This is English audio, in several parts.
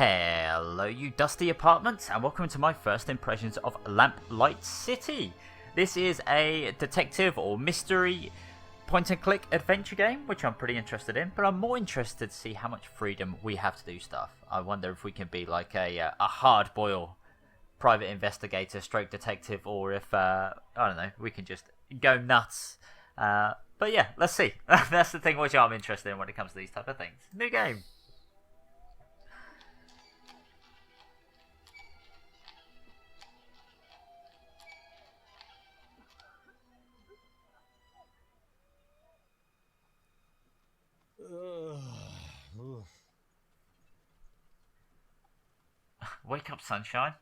Hello, you dusty apartments, and welcome to my first impressions of Lamplight City. This is a detective or mystery point-and-click adventure game, which I'm pretty interested in, but I'm more interested to see how much freedom we have to do stuff. I wonder if we can be like a hard-boiled private investigator stroke detective, or if, I don't know, we can just go nuts. But yeah, let's see. That's the thing which I'm interested in when it comes to these type of things. New game. Wake up, sunshine.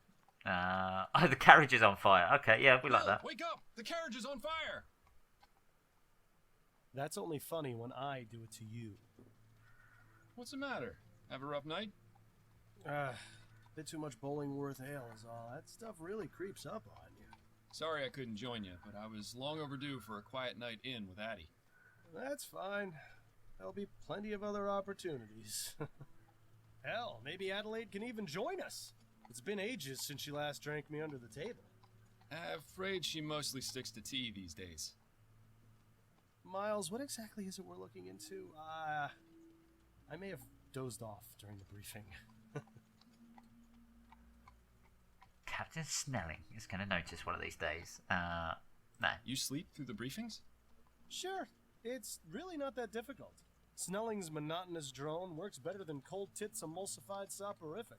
Oh, the carriage is on fire. Okay, yeah, we like that. Wake up! The carriage is on fire! That's only funny when I do it to you. What's the matter? Have a rough night? Bit too much Bollingworth ale is all. That stuff really creeps up on you. Sorry I couldn't join you, but I was long overdue for a quiet night in with Addie. That's fine. There'll be plenty of other opportunities. Hell, maybe Adelaide can even join us. It's been ages since she last drank me under the table. Afraid she mostly sticks to tea these days. Miles, what exactly is it we're looking into? I may have dozed off during the briefing. Captain Snelling is going to notice one of these days. No. You sleep through the briefings? Sure, it's really not that difficult. Snelling's monotonous drone works better than Cold Tit's emulsified soporific.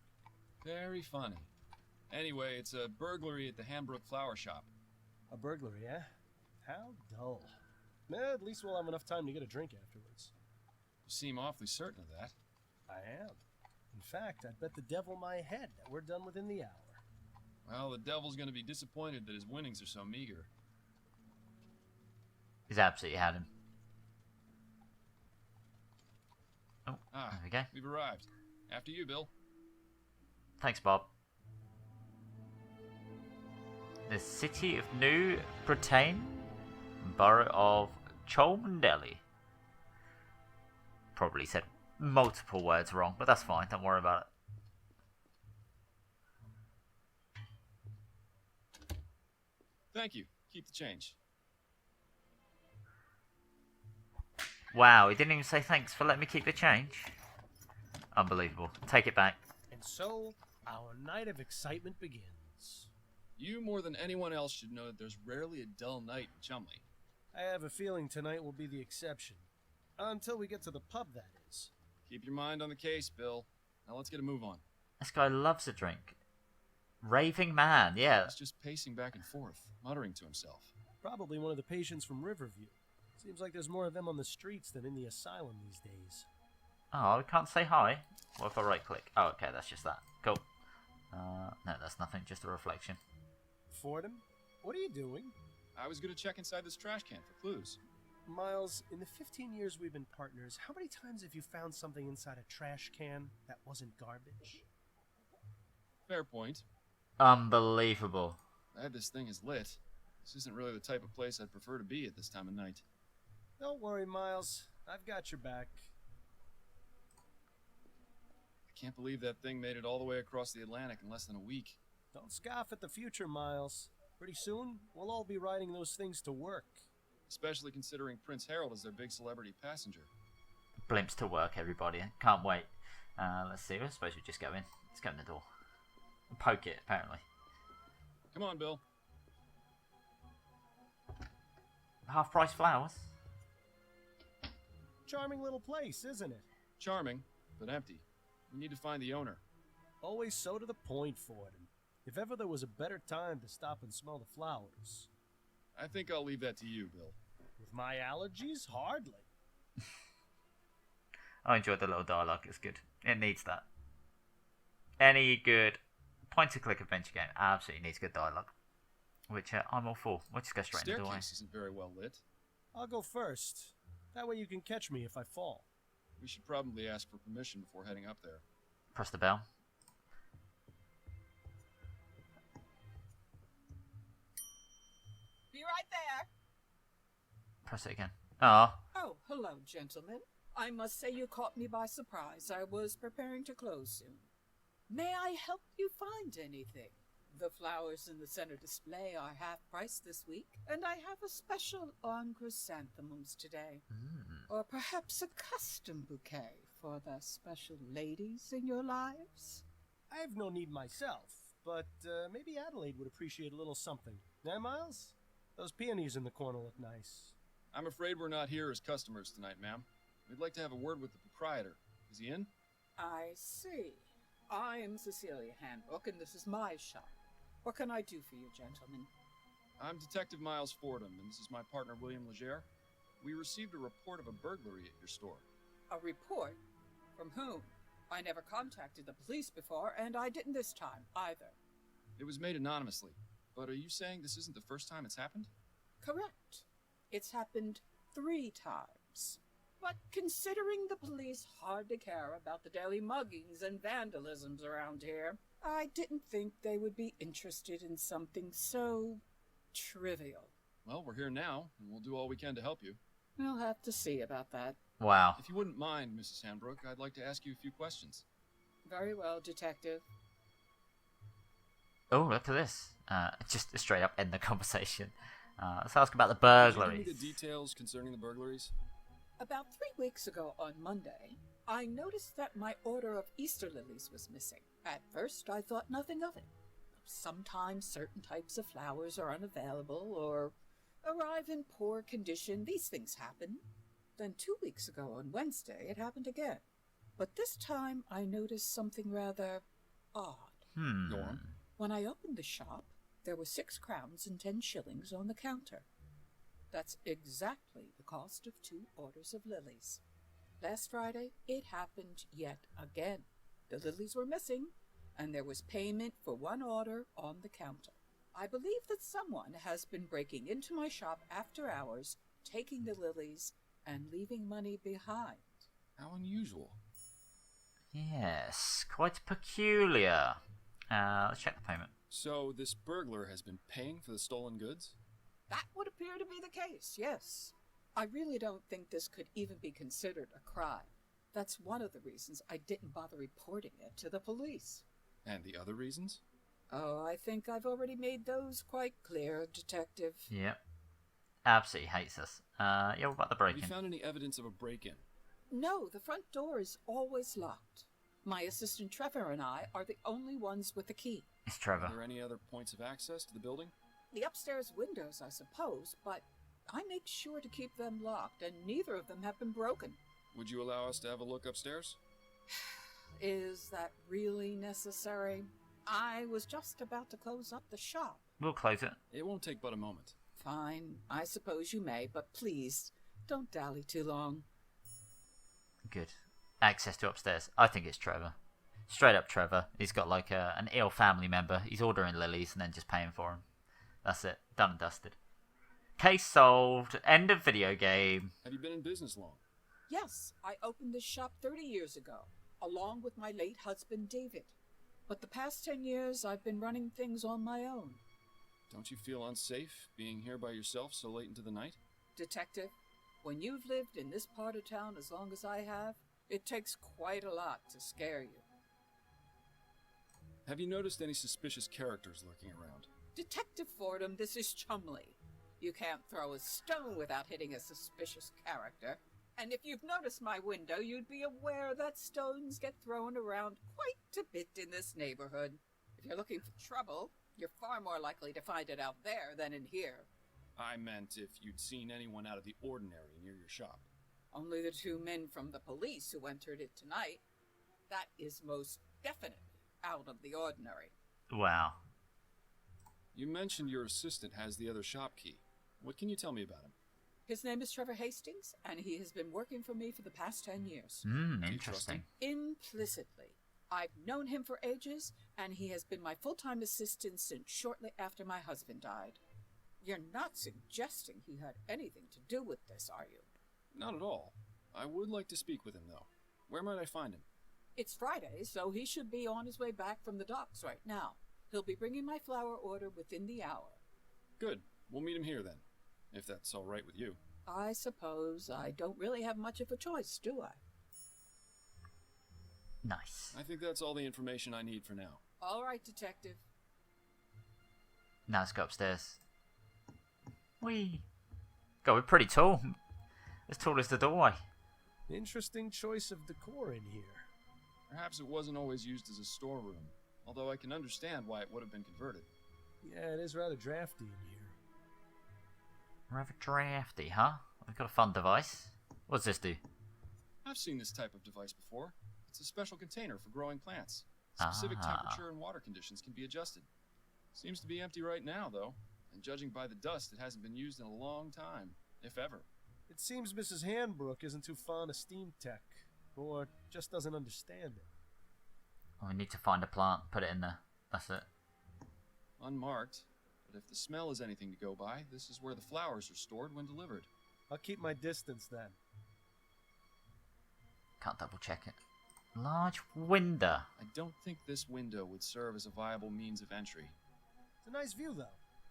Very funny. Anyway, it's a burglary at the Hambrook Flower Shop. A burglary, eh? How dull. At least we'll have enough time to get a drink afterwards. You seem awfully certain of that. I am. In fact, I'd bet the devil my head that we're done within the hour. Well, the devil's going to be disappointed that his winnings are so meager. He's absolutely had him. Oh, there we go. We've arrived. After you, Bill. Thanks, Bob. The city of New Bretagne, borough of Cholmondeley. Probably said multiple words wrong, but that's fine. Don't worry about it. Thank you. Keep the change. Wow, he didn't even say thanks for letting me keep the change. Unbelievable. Take it back. And so, our night of excitement begins. You, more than anyone else, should know that there's rarely a dull night in Chumley. I have a feeling tonight will be the exception. Until we get to the pub, that is. Keep your mind on the case, Bill. Now let's get a move on. This guy loves a drink. Raving man, yeah. He's just pacing back and forth, muttering to himself. Probably one of the patients from Riverview. Seems like there's more of them on the streets than in the asylum these days. Oh, I can't say hi. What if I right click? Oh, okay, that's just that. Cool. No, that's nothing, just a reflection. Fordham, what are you doing? I was going to check inside this trash can for clues. Miles, in the 15 years we've been partners, how many times have you found something inside a trash can that wasn't garbage? Fair point. Unbelievable. Glad this thing is lit. This isn't really the type of place I'd prefer to be at this time of night. Don't worry, Miles. I've got your back. I can't believe that thing made it all the way across the Atlantic in less than a week. Don't scoff at the future, Miles. Pretty soon, we'll all be riding those things to work. Especially considering Prince Harold is their big celebrity passenger. Blimps to work, everybody. Can't wait. Let's see. I suppose we just go in. Let's go in the door. And poke it, apparently. Come on, Bill. Half-price flowers. Charming little place, isn't it? Charming, but empty. We need to find the owner. Always so to the point, Fordham. If ever there was a better time to stop and smell the flowers. I think I'll leave that to you, Bill. With my allergies? Hardly. I enjoyed the little dialogue. It's good. It needs that. Any good point-and-click adventure game absolutely needs good dialogue. Which I'm all for. We'll just go straight into the door. Staircase isn't very well lit. I'll go first. That way you can catch me if I fall. We should probably ask for permission before heading up there. Press the bell. Be right there. Press it again. Ah. Oh, hello, gentlemen. I must say you caught me by surprise. I was preparing to close soon. May I help you find anything? The flowers in the center display are half price this week, and I have a special on chrysanthemums today. Or perhaps a custom bouquet for the special ladies in your lives? I have no need myself, but maybe Adelaide would appreciate a little something. Eh, Miles? Those peonies in the corner look nice. I'm afraid we're not here as customers tonight, ma'am. We'd like to have a word with the proprietor. Is he in? I see. I am Cecilia Handbook, and this is my shop. What can I do for you, gentlemen? I'm Detective Miles Fordham, and this is my partner, William Legere. We received a report of a burglary at your store. A report? From whom? I never contacted the police before, and I didn't this time, either. It was made anonymously, but are you saying this isn't the first time it's happened? Correct. It's happened 3 times. But considering the police hardly care about the daily muggings and vandalisms around here, I didn't think they would be interested in something so trivial. Well, we're here now, and we'll do all we can to help you. We'll have to see about that. Wow. If you wouldn't mind, Mrs. Handbrook, I'd like to ask you a few questions. Very well, Detective. Oh, look at this. Just straight up end the conversation. Let's ask about the Could you burglaries. give me the details concerning the burglaries? About 3 weeks ago on Monday, I noticed that my order of Easter lilies was missing. At first, I thought nothing of it. Sometimes certain types of flowers are unavailable or arrive in poor condition. These things happen. Then 2 weeks ago on Wednesday, it happened again. But this time, I noticed something rather odd. Go on. When I opened the shop, there were 6 crowns and 10 shillings on the counter. That's exactly the cost of 2 orders of lilies. Last Friday, it happened yet again. The lilies were missing, and there was payment for 1 order on the counter. I believe that someone has been breaking into my shop after hours, taking the lilies, and leaving money behind. How unusual. Yes, quite peculiar. Let's check the payment. So, this burglar has been paying for the stolen goods? That would appear to be the case, yes. I really don't think this could even be considered a crime. That's one of the reasons I didn't bother reporting it to the police. And the other reasons? Oh, I think I've already made those quite clear, Detective. Yep. Absolutely hates us. Yeah, what about the Have break-in? you found any evidence of a break-in? No, the front door is always locked. My assistant Trevor and I are the only ones with the key. It's Are Trevor. there any other points of access to the building? The upstairs windows, I suppose, but I make sure to keep them locked, and neither of them have been broken. Would you allow us to have a look upstairs? Is that really necessary? I was just about to close up the shop. We'll close it. It won't take but a moment. Fine, I suppose you may, but please, don't dally too long. Good. Access to upstairs. I think it's Trevor. Straight up Trevor. He's got like an ill family member. He's ordering lilies and then just paying for them. That's it. Done and dusted. Case solved. End of video game. Have you been in business long? Yes, I opened this shop 30 years ago, along with my late husband David. But the past 10 years, I've been running things on my own. Don't you feel unsafe being here by yourself so late into the night? Detective, when you've lived in this part of town as long as I have, it takes quite a lot to scare you. Have you noticed any suspicious characters lurking around? Detective Fordham, this is Chumley. You can't throw a stone without hitting a suspicious character. And if you've noticed my window, you'd be aware that stones get thrown around quite a bit in this neighborhood. If you're looking for trouble, you're far more likely to find it out there than in here. I meant if you'd seen anyone out of the ordinary near your shop. Only the 2 men from the police who entered it tonight. That is most definitely out of the ordinary. Wow. You mentioned your assistant has the other shop key. What can you tell me about him? His name is Trevor Hastings, and he has been working for me for the past 10 years. Do you trust Interesting. him? Implicitly. I've known him for ages, and he has been my full-time assistant since shortly after my husband died. You're not suggesting he had anything to do with this, are you? Not at all. I would like to speak with him, though. Where might I find him? It's Friday, so he should be on his way back from the docks right now. He'll be bringing my flower order within the hour. Good. We'll meet him here, then. If that's all right with you. I suppose I don't really have much of a choice, do I? Nice. I think that's all the information I need for now. All right, Detective. Now let's go upstairs. Whee! God, we're pretty tall. As tall as the doorway. Interesting choice of decor in here. Perhaps it wasn't always used as a storeroom, although I can understand why it would have been converted. Yeah, it is rather drafty in here. Rather drafty, huh? We've got a fun device. What does this do? I've seen this type of device before. It's a special container for growing plants. Specific temperature and water conditions can be adjusted. Seems to be empty right now, though, and judging by the dust, it hasn't been used in a long time, if ever. It seems Mrs. Handbrook isn't too fond of steam tech, or just doesn't understand it. Oh, we need to find a plant, put it in there. That's it. Unmarked, but if the smell is anything to go by, this is where the flowers are stored when delivered. I'll keep my distance then. Can't double check it. Large window. I don't think this window would serve as a viable means of entry. It's a nice view, though.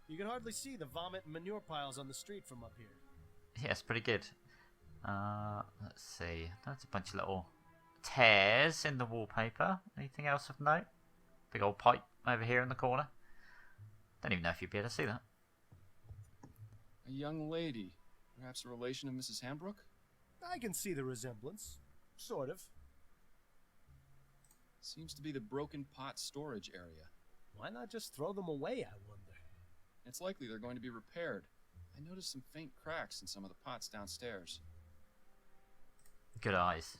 You can hardly see the vomit and manure piles on the street from up here. Yeah, it's pretty good. Let's see. That's a bunch of little tears in the wallpaper. Anything else of note? Big old pipe over here in the corner. Don't even know if you'd be able to see that. A young lady, perhaps a relation of Mrs. Handbrook? I can see the resemblance. Sort of. Seems to be the broken pot storage area. Why not just throw them away, I wonder? It's likely they're going to be repaired. I noticed some faint cracks in some of the pots downstairs. Good eyes.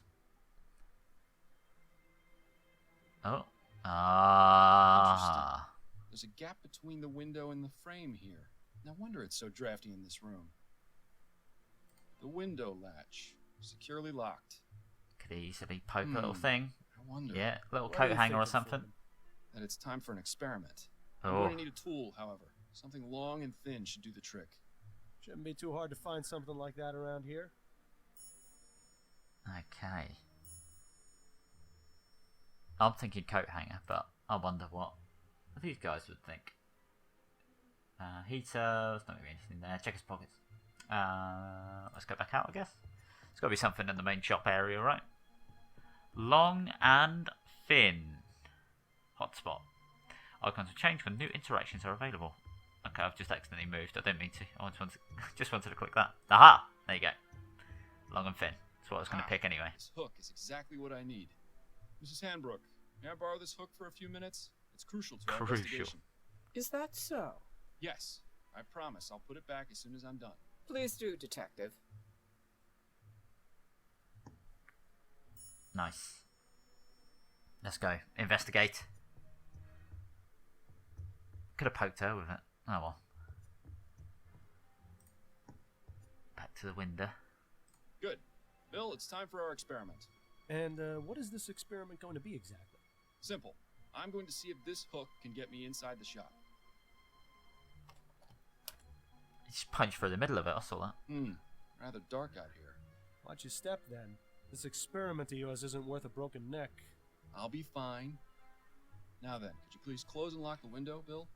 Oh. Ah. There's a gap between the window and the frame here. No wonder it's so drafty in this room. The window latch, securely locked. Could easily poke a little thing. I wonder. Yeah, little What are coat you hanger or thinking, something. Fordham? That it's time for an experiment. I'm Oh. going to need a tool, however. Something long and thin should do the trick. Shouldn't be too hard to find something like that around here. Okay. I'm thinking coat hanger, but I wonder what these guys would think. Heater, there's not going to be anything there. Check his pockets. Let's go back out, I guess. There's got to be something in the main shop area, right? Long and thin. Hotspot. Icons will change when new interactions are available. Okay, I've just accidentally moved. I didn't mean to. I just wanted to click that. Aha! There you go. Long and thin. That's what I was going to pick anyway. This hook is exactly what I need. Mrs. Handbrook, may I borrow this hook for a few minutes? It's crucial to our investigation. Is that so? Yes, I promise. I'll put it back as soon as I'm done. Please do, Detective. Nice. Let's go. Investigate. Could have poked her with it. Oh well. Back to the window. Good. Bill, it's time for our experiment. And what is this experiment going to be exactly? Simple. I'm going to see if this hook can get me inside the shop. Just punch through the middle of it, I saw that. Rather dark out here. Watch your step, then. This experiment of yours isn't worth a broken neck. I'll be fine. Now then, could you please close and lock the window, Bill?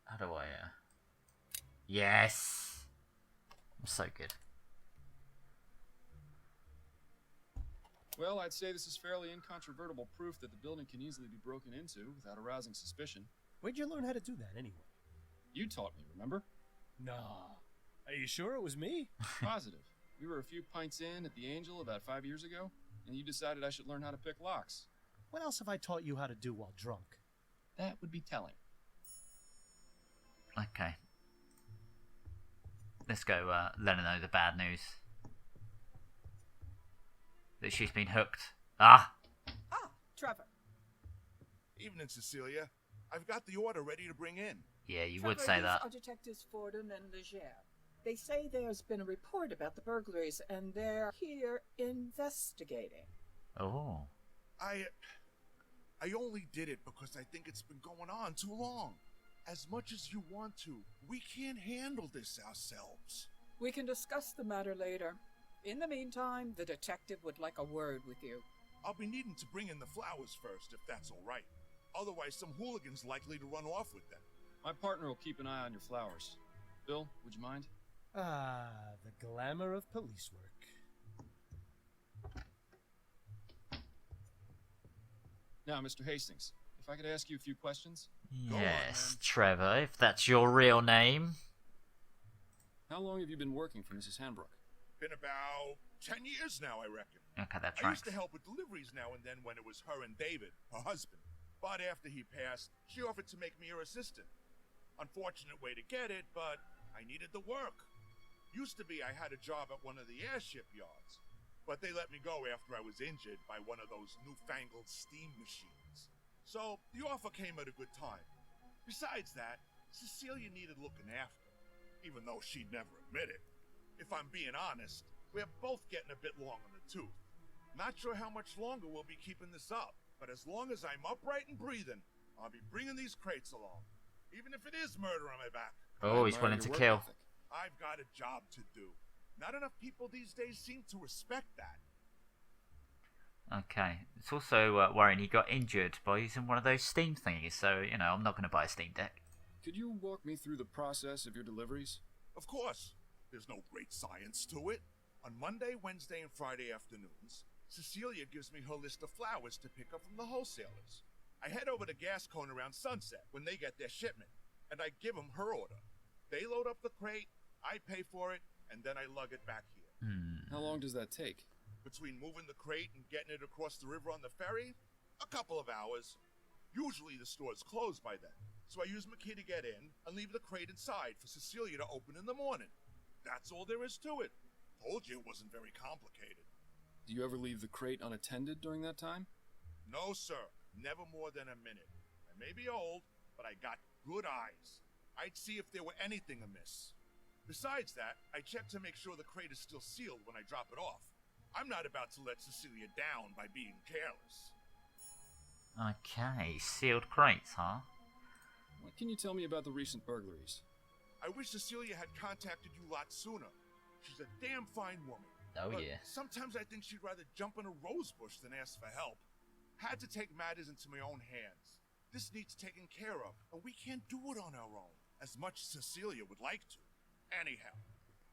How do I, Yes! I'm so good. Well, I'd say this is fairly incontrovertible proof that the building can easily be broken into without arousing suspicion. Where'd you learn how to do that, anyway? You taught me, remember? Nah. Are you sure it was me? Positive. We were a few pints in at the Angel about 5 years ago, and you decided I should learn how to pick locks. What else have I taught you how to do while drunk? That would be telling. Okay. Let's go let her know the bad news. That she's been hooked. Ah! Ah, Trevor. Evening, Cecilia. I've got the order ready to bring in. Yeah, you Trevor, would say these that. are Detectives Fordham and Leger. They say there's been a report about the burglaries, and they're here investigating. Oh. I only did it because I think it's been going on too long. As much as you want to, we can't handle this ourselves. We can discuss the matter later. In the meantime, the detective would like a word with you. I'll be needing to bring in the flowers first, if that's all right. Otherwise, some hooligan's likely to run off with them. My partner will keep an eye on your flowers. Bill, would you mind? Ah, the glamour of police work. Now, Mr. Hastings, if I could ask you a few questions. Yes, Trevor, if that's your real name. How long have you been working for Mrs. Hanbrook? Been about 10 years now, I reckon. Okay, that I tracks. used to help with deliveries now and then when it was her and David, her husband. But after he passed, she offered to make me her assistant. Unfortunate way to get it, but I needed the work. Used to be I had a job at one of the airship yards, but they let me go after I was injured by one of those newfangled steam machines. So the offer came at a good time. Besides that, Cecilia needed looking after, even though she'd never admit it. If I'm being honest, we're both getting a bit long in the tooth. Not sure how much longer we'll be keeping this up, but as long as I'm upright and breathing, I'll be bringing these crates along, even if it is murder on my back. Oh, he's willing to kill. I've got a job to do. Not enough people these days seem to respect that. Okay. It's also worrying he got injured by using one of those Steam thingies, so, you know, I'm not going to buy a Steam Deck. Could you walk me through the process of your deliveries? Of course. There's no great science to it. On Monday, Wednesday, and Friday afternoons, Cecilia gives me her list of flowers to pick up from the wholesalers. I head over to Gascon around sunset when they get their shipment, and I give them her order. They load up the crate, I pay for it, and then I lug it back here. How long does that take? Between moving the crate and getting it across the river on the ferry, a couple of hours. Usually the store's closed by then, so I use my key to get in and leave the crate inside for Cecilia to open in the morning. That's all there is to it. Told you it wasn't very complicated. Do you ever leave the crate unattended during that time? No, sir. Never more than a minute. I may be old, but I got good eyes. I'd see if there were anything amiss. Besides that, I check to make sure the crate is still sealed when I drop it off. I'm not about to let Cecilia down by being careless. Okay, sealed crates, huh? What can you tell me about the recent burglaries? I wish Cecilia had contacted you a lot sooner. She's a damn fine woman. Oh, but yeah. sometimes I think she'd rather jump in a rose bush than ask for help. Had to take matters into my own hands. This needs taken care of, and we can't do it on our own, as much as Cecilia would like to. Anyhow,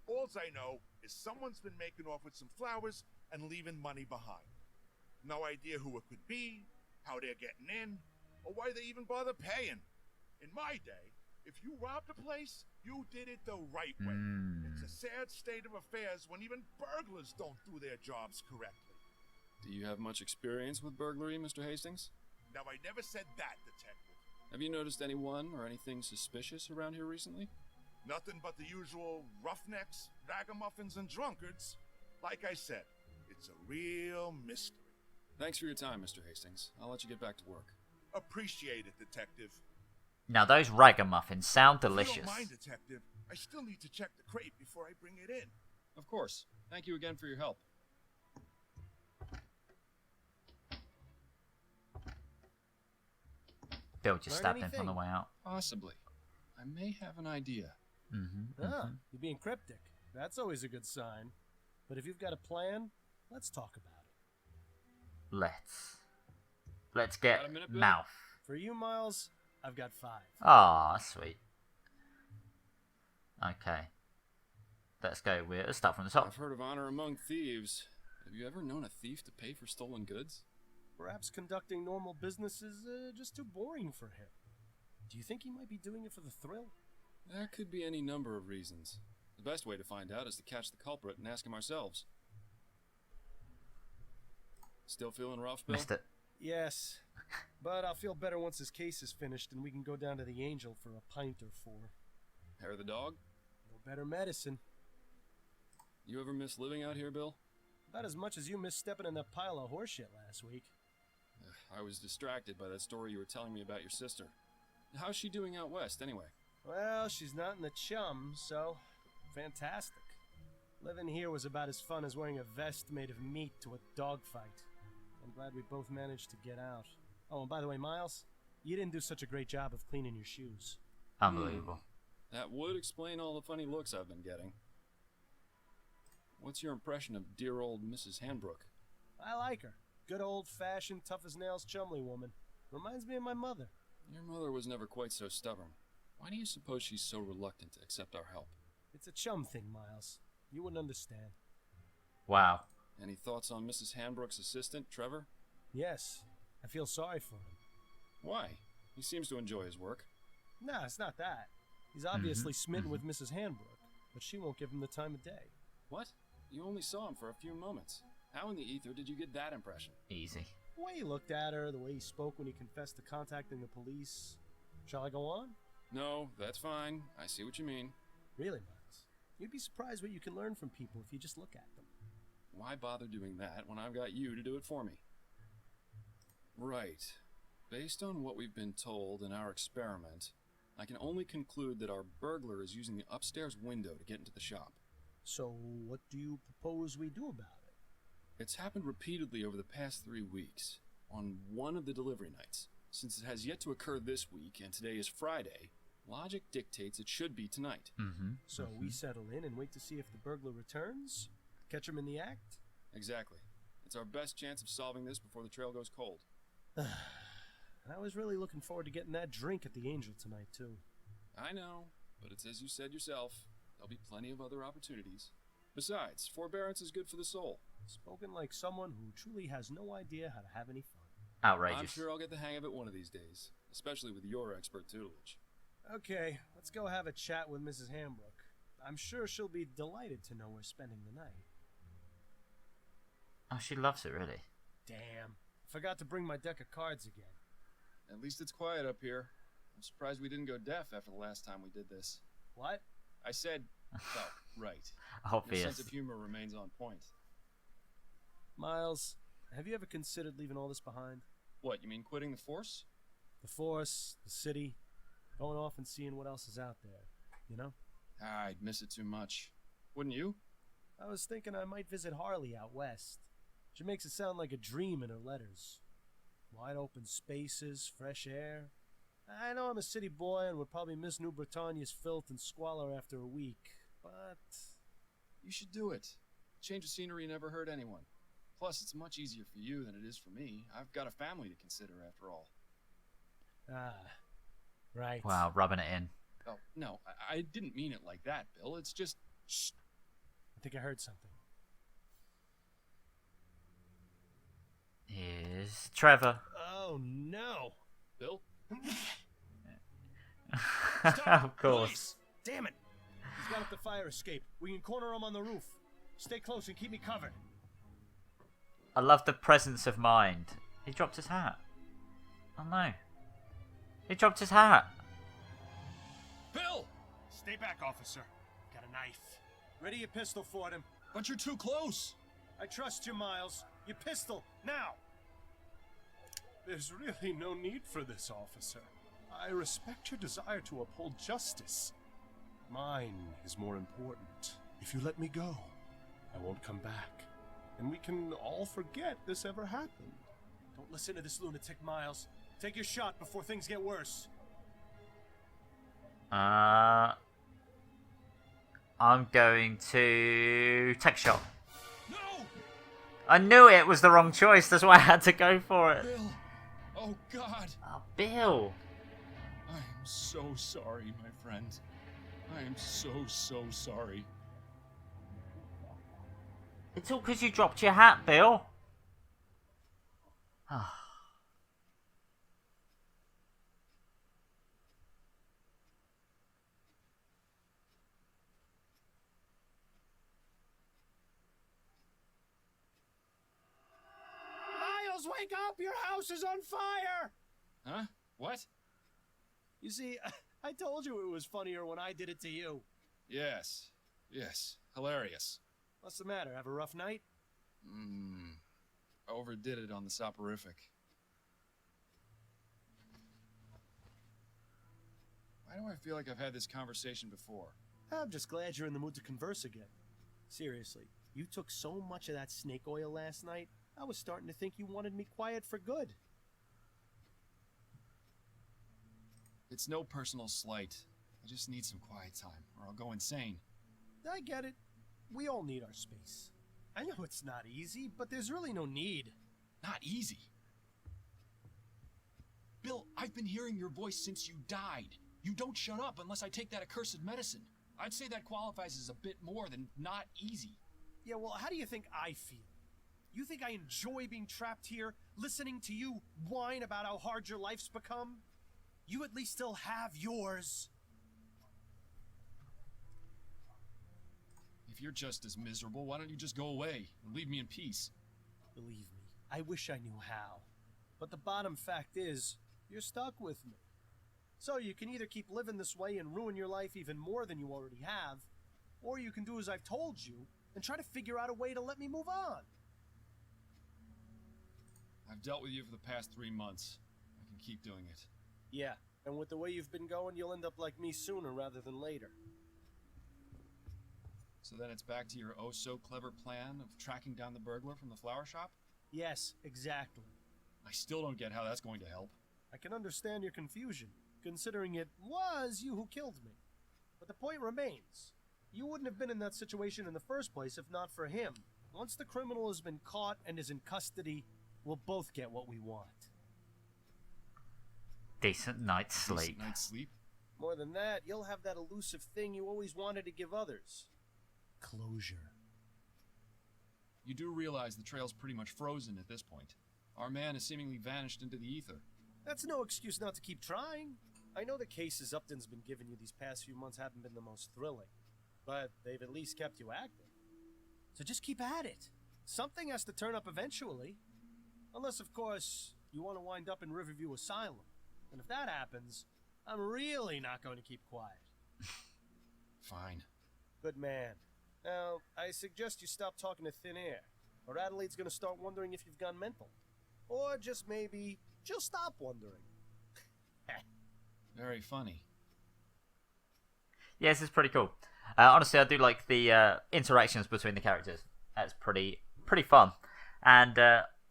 alls I know is someone's been making off with some flowers and leaving money behind. No idea who it could be, how they're getting in, or why they even bother paying. In my day, if you robbed a place, you did it the right way. It's a sad state of affairs when even burglars don't do their jobs correctly. Do you have much experience with burglary, Mr. Hastings? Now, I never said that, Detective. Have you noticed anyone or anything suspicious around here recently? Nothing but the usual roughnecks, ragamuffins, and drunkards. Like I said, it's a real mystery. Thanks for your time, Mr. Hastings. I'll let you get back to work. Appreciate it, Detective. Now, those ragamuffins sound If you delicious. don't mind, Detective, I still need to check the crate before I bring it in. Of course. Thank you again for your help. Bill just Learn stabbed him from anything? the way out. Possibly. I may have an idea. Ah, you're being cryptic. That's always a good sign. But if you've got a plan, let's talk about it. Let's get Got a minute, Bill? mouth. For you, Miles, I've got 5. Ah, sweet. Okay. Let's start from the top. I've heard of honor among thieves. Have you ever known a thief to pay for stolen goods? Perhaps conducting normal business is just too boring for him. Do you think he might be doing it for the thrill? There could be any number of reasons. The best way to find out is to catch the culprit and ask him ourselves. Still feeling rough, Bill? Missed it. Yes, but I'll feel better once his case is finished and we can go down to the Angel for a pint or 4. Hair of the dog? No better medicine. You ever miss living out here, Bill? About as much as you missed stepping in that pile of horseshit last week. I was distracted by that story you were telling me about your sister. How's she doing out west, anyway? Well, she's not in the chum, so fantastic. Living here was about as fun as wearing a vest made of meat to a dogfight. I'm glad we both managed to get out. Oh, and by the way, Miles, you didn't do such a great job of cleaning your shoes. Unbelievable. That would explain all the funny looks I've been getting. What's your impression of dear old Mrs. Hanbrook? I like her. Good old-fashioned, tough-as-nails Chumley woman. Reminds me of my mother. Your mother was never quite so stubborn. Why do you suppose she's so reluctant to accept our help? It's a chum thing, Miles. You wouldn't understand. Wow. Any thoughts on Mrs. Hanbrook's assistant, Trevor? Yes, I feel sorry for him. Why? He seems to enjoy his work. Nah, it's not that. He's obviously smitten with Mrs. Hanbrook, but she won't give him the time of day. What? You only saw him for a few moments. How in the ether did you get that impression? Easy. The way he looked at her, the way he spoke when he confessed to contacting the police. Shall I go on? No, that's fine. I see what you mean. Really, Miles? You'd be surprised what you can learn from people if you just look at them. Why bother doing that when I've got you to do it for me? Right. Based on what we've been told in our experiment, I can only conclude that our burglar is using the upstairs window to get into the shop. So, what do you propose we do about it? It's happened repeatedly over the past 3 weeks, on one of the delivery nights. Since it has yet to occur this week, and today is Friday, logic dictates it should be tonight. So we settle in and wait to see if the burglar returns? Catch him in the act? Exactly. It's our best chance of solving this before the trail goes cold. I was really looking forward to getting that drink at the Angel tonight, too. I know, but it's as you said yourself. There'll be plenty of other opportunities. Besides, forbearance is good for the soul. Spoken like someone who truly has no idea how to have any fun. Outrageous. I'm sure I'll get the hang of it one of these days, especially with your expert tutelage. Okay, let's go have a chat with Mrs. Hanbrook. I'm sure she'll be delighted to know we're spending the night. Oh, she loves it, really. Damn, forgot to bring my deck of cards again. At least it's quiet up here. I'm surprised we didn't go deaf after the last time we did this. What? I said, oh, right. Obvious. Your sense of humor remains on point. Miles, have you ever considered leaving all this behind? What, you mean quitting the force? The force, the city, going off and seeing what else is out there, you know? I'd miss it too much. Wouldn't you? I was thinking I might visit Harley out west. She makes it sound like a dream in her letters. Wide open spaces, fresh air. I know I'm a city boy and would probably miss New Bretagne's filth and squalor after a week, but... You should do it. Change of scenery never hurt anyone. Plus, it's much easier for you than it is for me. I've got a family to consider, after all. Ah, right. Wow, rubbing it in. Oh, no, I didn't mean it like that, Bill. It's just... Shh. I think I heard something. Here's Trevor. Oh, no. Bill? Of course. Police! Damn it! He's got up the fire escape. We can corner him on the roof. Stay close and keep me covered. I love the presence of mind. He dropped his hat. Oh no. He dropped his hat. Bill! Stay back, officer. Got a knife. Ready your pistol, Fordham. But you're too close. I trust you, Miles. Your pistol, now! There's really no need for this, officer. I respect your desire to uphold justice. Mine is more important. If you let me go, I won't come back. And we can all forget this ever happened. Don't listen to this lunatic, Miles. Take your shot before things get worse. I'm going to take a shot. No! I knew it was the wrong choice. That's why I had to go for it. Bill! Oh, God! Oh, Bill! I am so sorry, my friend. I am so sorry. It's all because you dropped your hat, Bill. Miles, wake up! Your house is on fire! Huh? What? You see, I told you it was funnier when I did it to you. Yes. Hilarious. What's the matter? Have a rough night? Overdid it on the soporific. Why do I feel like I've had this conversation before? I'm just glad you're in the mood to converse again. Seriously, you took so much of that snake oil last night, I was starting to think you wanted me quiet for good. It's no personal slight. I just need some quiet time, or I'll go insane. I get it. We all need our space. I know it's not easy, but there's really no need. Not easy. Bill, I've been hearing your voice since you died. You don't shut up unless I take that accursed medicine. I'd say that qualifies as a bit more than not easy. Yeah, well, how do you think I feel? You think I enjoy being trapped here, listening to you whine about how hard your life's become? You at least still have yours. If you're just as miserable, why don't you just go away and leave me in peace? Believe me, I wish I knew how. But the bottom fact is, you're stuck with me. So you can either keep living this way and ruin your life even more than you already have, or you can do as I've told you and try to figure out a way to let me move on. I've dealt with you for the past 3 months. I can keep doing it. Yeah, and with the way you've been going, you'll end up like me sooner rather than later. So then it's back to your oh-so-clever plan of tracking down the burglar from the flower shop? Yes, exactly. I still don't get how that's going to help. I can understand your confusion, considering it was you who killed me. But the point remains. You wouldn't have been in that situation in the first place if not for him. Once the criminal has been caught and is in custody, we'll both get what we want. Decent night's sleep. Decent night's sleep? More than that, you'll have that elusive thing you always wanted to give others. Closure. You do realize the trail's pretty much frozen at this point. Our man has seemingly vanished into the ether. That's no excuse not to keep trying. I know the cases Upton's been giving you these past few months haven't been the most thrilling, but they've at least kept you active. So just keep at it. Something has to turn up eventually. Unless, of course, you want to wind up in Riverview Asylum. And if that happens, I'm really not going to keep quiet. Fine. Good man. Now, I suggest you stop talking to thin air, or Adelaide's going to start wondering if you've gone mental. Or just maybe she'll stop wondering. Very funny. Yeah, this is pretty cool. Honestly, I do like the interactions between the characters. That's pretty fun. And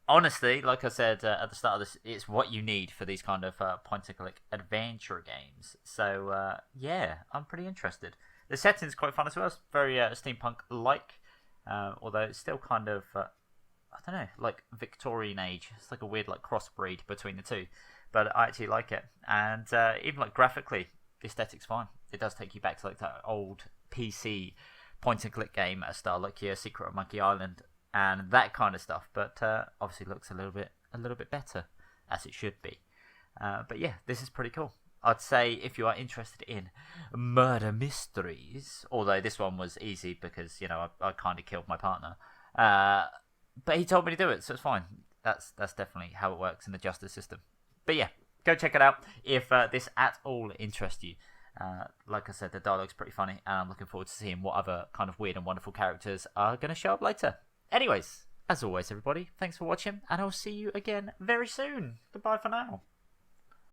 honestly, like I said at the start of this, it's what you need for these kind of point-and-click adventure games. So, yeah, I'm pretty interested. The setting's quite fun as well. It's very steampunk-like, although it's still kind of, I don't know, like Victorian age. It's like a weird like crossbreed between the two. But I actually like it. And even like graphically, the aesthetic's fine. It does take you back to like that old PC point-and-click game style, like your Secret of Monkey Island and that kind of stuff. But obviously looks a little bit better, as it should be. But yeah, this is pretty cool. I'd say if you are interested in murder mysteries, although this one was easy because, you know, I kind of killed my partner. But he told me to do it, so it's fine. That's definitely how it works in the justice system. But yeah, go check it out if this at all interests you. Like I said, the dialogue's pretty funny, and I'm looking forward to seeing what other kind of weird and wonderful characters are going to show up later. Anyways, as always, everybody, thanks for watching, and I'll see you again very soon. Goodbye for now.